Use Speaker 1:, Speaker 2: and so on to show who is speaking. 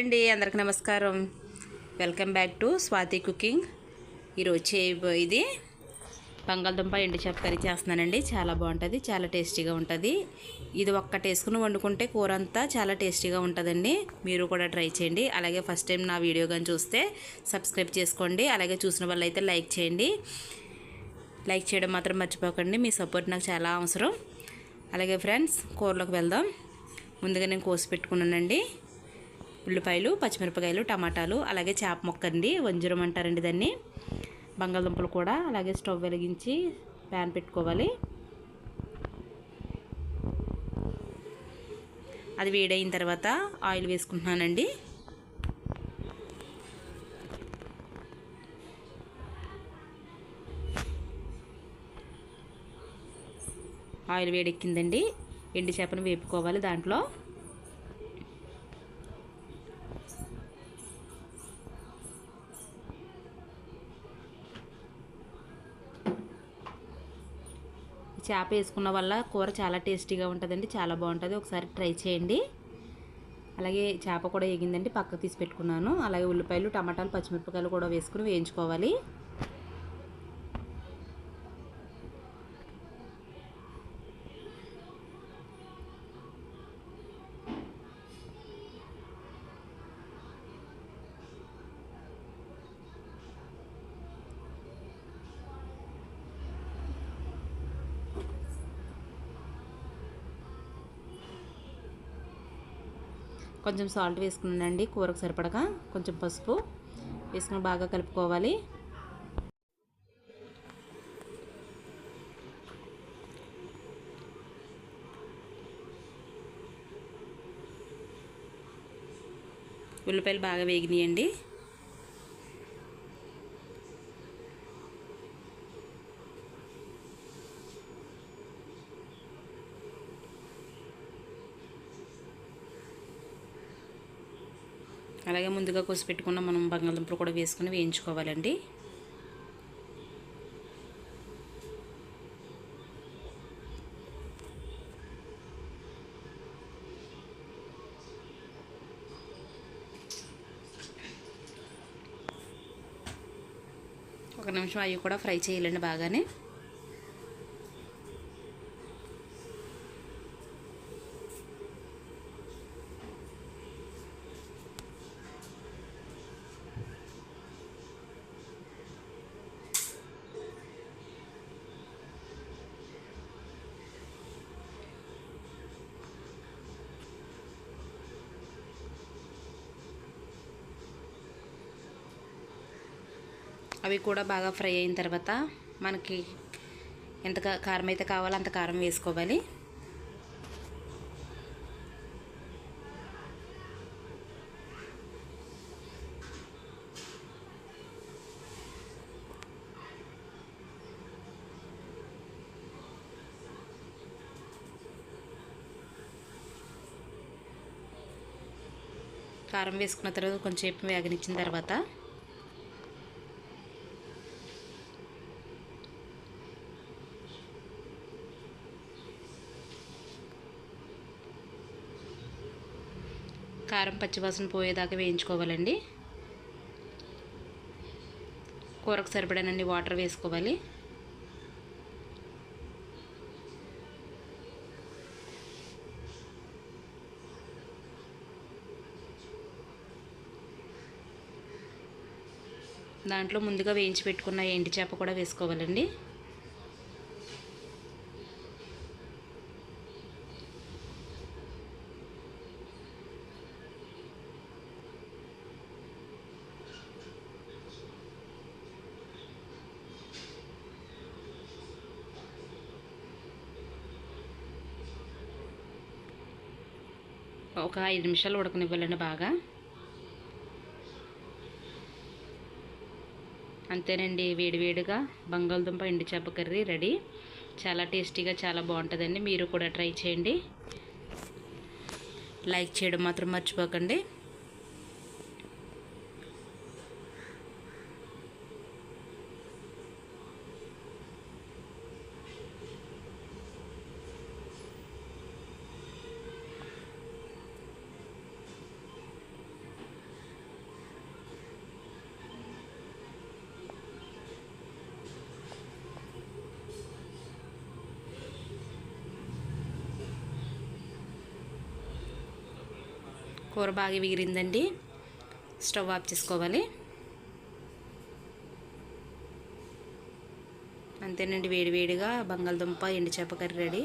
Speaker 1: అండి, అందరికి నమస్కారం. Welcome back to Swathi cooking. ఈరోజు చేయబోయేది బంగాళదుంప ఎండు చేప కర్రీ చేస్తున్నానండి. చాలా బాగుంటుంది, చాలా టేస్టీగా ఉంటుంది. ఇది ఒక్కటి వేసుకుని వండుకుంటే కూర అంతా చాలా టేస్టీగా ఉంటుందండి. మీరు కూడా ట్రై చేయండి. అలాగే ఫస్ట్ టైం నా వీడియో కానీ చూస్తే సబ్స్క్రైబ్ చేసుకోండి. అలాగే చూసిన వాళ్ళైతే లైక్ చేయండి. లైక్ చేయడం మాత్రం మర్చిపోకండి. మీ సపోర్ట్ నాకు చాలా అవసరం. అలాగే ఫ్రెండ్స్, కూరలోకి వెళ్దాం. ముందుగా నేను కోసి పెట్టుకున్నానండి ఉల్లిపాయలు, పచ్చిమిరపకాయలు, టమాటాలు, అలాగే చేప ముక్క అండి, వంజరం అంటారండి దాన్ని. బంగాళదుంపలు కూడా. అలాగే స్టవ్ వెలిగించి ప్యాన్ పెట్టుకోవాలి. అది వేడైన తర్వాత ఆయిల్ వేసుకుంటున్నానండి. ఆయిల్ వేడెక్కిందండి. ఎండు చేపను వేపుకోవాలి. దాంట్లో చేప వేసుకున్న వల్ల కూర చాలా టేస్టీగా ఉంటుందండి. చాలా బాగుంటుంది. ఒకసారి ట్రై చేయండి. అలాగే చేప కూడా ఎగిందండి, పక్కకు తీసి పెట్టుకున్నాను. అలాగే ఉల్లిపాయలు, టమాటాలు, పచ్చిమిరపకాయలు కూడా వేసుకుని వేయించుకోవాలి. కొంచెం సాల్ట్ వేసుకున్నానండి, కూరకు సరిపడగా. కొంచెం పసుపు వేసుకుని బాగా కలుపుకోవాలి. ఉల్లిపాయలు బాగా వేగినాయండి. అలాగే ముందుగా కోసి పెట్టుకున్న మనం బంగాళదుంపలు కూడా వేసుకుని వేయించుకోవాలండి. ఒక నిమిషం అవి కూడా ఫ్రై చేయాలండి బాగానే. అవి కూడా బాగా ఫ్రై అయిన తర్వాత మనకి ఎంత కారం అయితే కావాలో అంత కారం వేసుకోవాలి. కారం వేసుకున్న తర్వాత కొంచెంసేపు వేగనిచ్చిన తర్వాత కారం పచ్చివాసన పోయేదాకా వేయించుకోవాలండి. కూరకు సరిపడానండి వాటర్ వేసుకోవాలి. దాంట్లో ముందుగా వేయించి పెట్టుకున్న ఎండు చేప కూడా వేసుకోవాలండి. ఒక 5 నిమిషాలు ఉడకనివ్వాలండి బాగా. అంతేనండి, వేడివేడిగా బంగాళదుంప ఎండు చేప కర్రీ రెడీ. చాలా టేస్టీగా, చాలా బాగుంటుందండి. మీరు కూడా ట్రై చేయండి. లైక్ చేయడం మాత్రం మర్చిపోకండి. కూర బాగా ఎగిరిందండి. స్టవ్ ఆఫ్ చేసుకోవాలి. అంతేనండి, వేడివేడిగా బంగాళదుంప ఎండు చేప కర్రీ రెడీ.